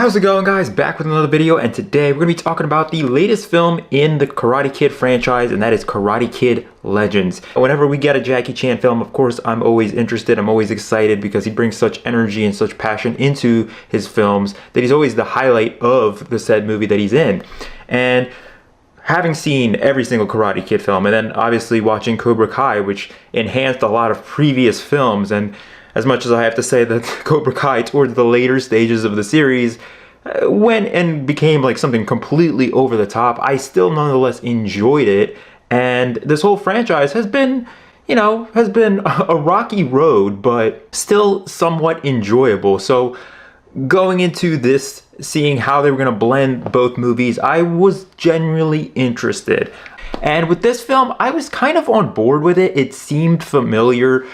How's it going, guys? Back with another video, and today we're going to be talking about the latest film in the Karate Kid franchise, and that is Karate Kid Legends. Whenever we get a Jackie Chan film, of course, I'm always interested, I'm always excited because he brings such energy and such passion into his films that he's always the highlight of the said movie that he's in. And having seen every single Karate Kid film, and then obviously watching Cobra Kai, which enhanced a lot of previous films, and as much as I have to say that Cobra Kai, towards the later stages of the series, went and became like something completely over the top, I still nonetheless enjoyed it. And this whole franchise has been, a rocky road, but still somewhat enjoyable. So going into this, seeing how they were going to blend both movies, I was genuinely interested. And with this film, I was kind of on board with it. It seemed familiar.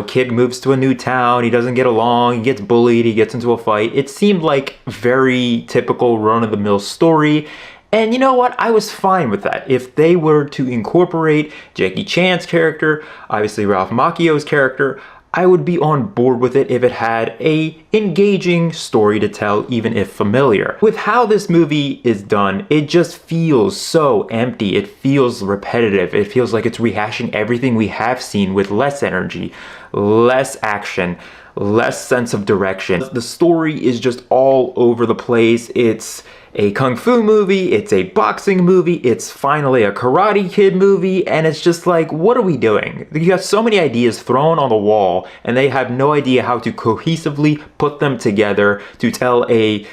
Kid moves to a new town, he doesn't get along, he gets bullied, he gets into a fight. It seemed like very typical run-of-the-mill story. And you know what? I was fine with that. If they were to incorporate Jackie Chan's character, obviously Ralph Macchio's character, I would be on board with it if it had a engaging story to tell, even if familiar. With how this movie is done, it just feels so empty. It feels repetitive. It feels like it's rehashing everything we have seen with less energy, less action, less sense of direction. The story is just all over the place. It's a kung fu movie, it's a boxing movie, it's finally a Karate Kid movie, and it's just like, what are we doing? You have so many ideas thrown on the wall, and they have no idea how to cohesively put them together to tell a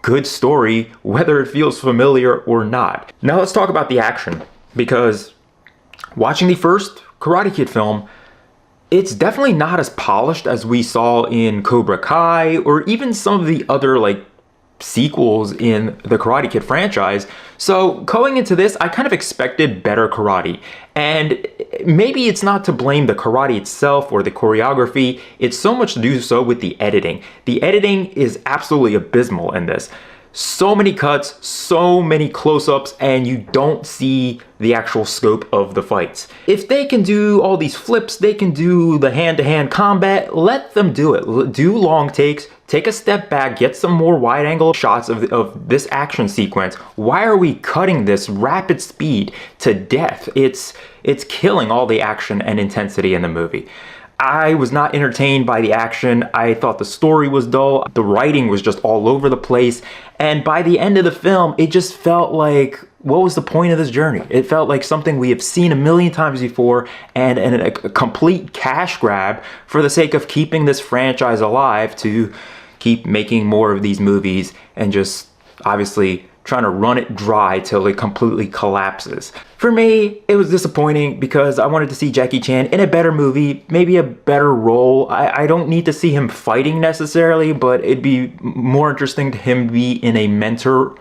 good story, whether it feels familiar or not. Now let's talk about the action, because watching the first Karate Kid film, it's definitely not as polished as we saw in Cobra Kai, or even some of the other sequels in the Karate Kid franchise. So going into this, I kind of expected better karate. And maybe it's not to blame the karate itself or the choreography, it's so much to do so with the editing. The editing is absolutely abysmal in this. So many cuts, so many close-ups, and you don't see the actual scope of the fights. If they can do all these flips, they can do the hand-to-hand combat, let them do it. Do long takes, take a step back, get some more wide-angle shots of this action sequence. Why are we cutting this rapid speed to death? It's killing all the action and intensity in the movie. I was not entertained by the action. I thought the story was dull. The writing was just all over the place. And by the end of the film, it just felt like, what was the point of this journey? It felt like something we have seen a million times before, and a complete cash grab for the sake of keeping this franchise alive to keep making more of these movies and just obviously trying to run it dry till it completely collapses. For me, it was disappointing because I wanted to see Jackie Chan in a better movie, maybe a better role. I don't need to see him fighting necessarily, but it'd be more interesting to him be in a mentor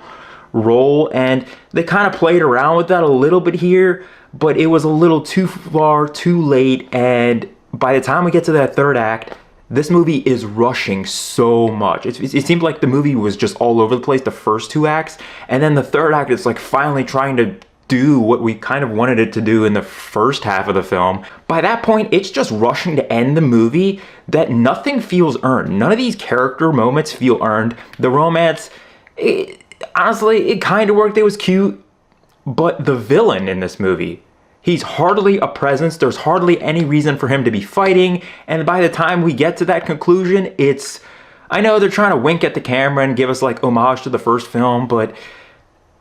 role. And they kind of played around with that a little bit here, but it was a little too far, too late. And by the time we get to that third act, this movie is rushing so much. It seemed like the movie was just all over the place the first two acts, and then the third act is like finally trying to do what we kind of wanted it to do in the first half of the film. By that point, it's just rushing to end the movie that nothing feels earned. None of these character moments feel earned. The romance, honestly, it kind of worked. It was cute, but the villain in this movie, he's hardly a presence. There's hardly any reason for him to be fighting. And by the time we get to that conclusion, I know they're trying to wink at the camera and give us like homage to the first film, but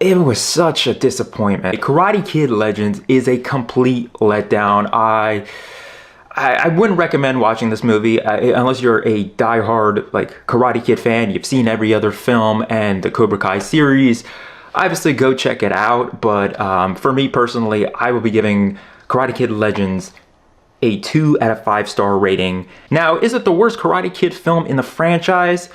it was such a disappointment. Karate Kid Legends is a complete letdown. I wouldn't recommend watching this movie unless you're a diehard Karate Kid fan. You've seen every other film and the Cobra Kai series. Obviously, go check it out, but for me personally, I will be giving Karate Kid Legends a 2 out of 5 star rating. Now, is it the worst Karate Kid film in the franchise?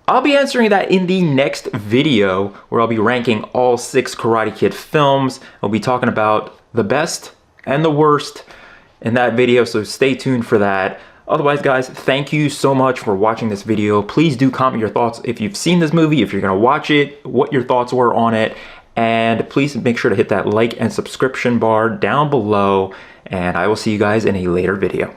I'll be answering that in the next video, where I'll be ranking all 6 Karate Kid films. I'll be talking about the best and the worst in that video, so stay tuned for that. Otherwise, guys, thank you so much for watching this video. Please do comment your thoughts if you've seen this movie, if you're gonna watch it, what your thoughts were on it, and please make sure to hit that like and subscription bar down below, and I will see you guys in a later video.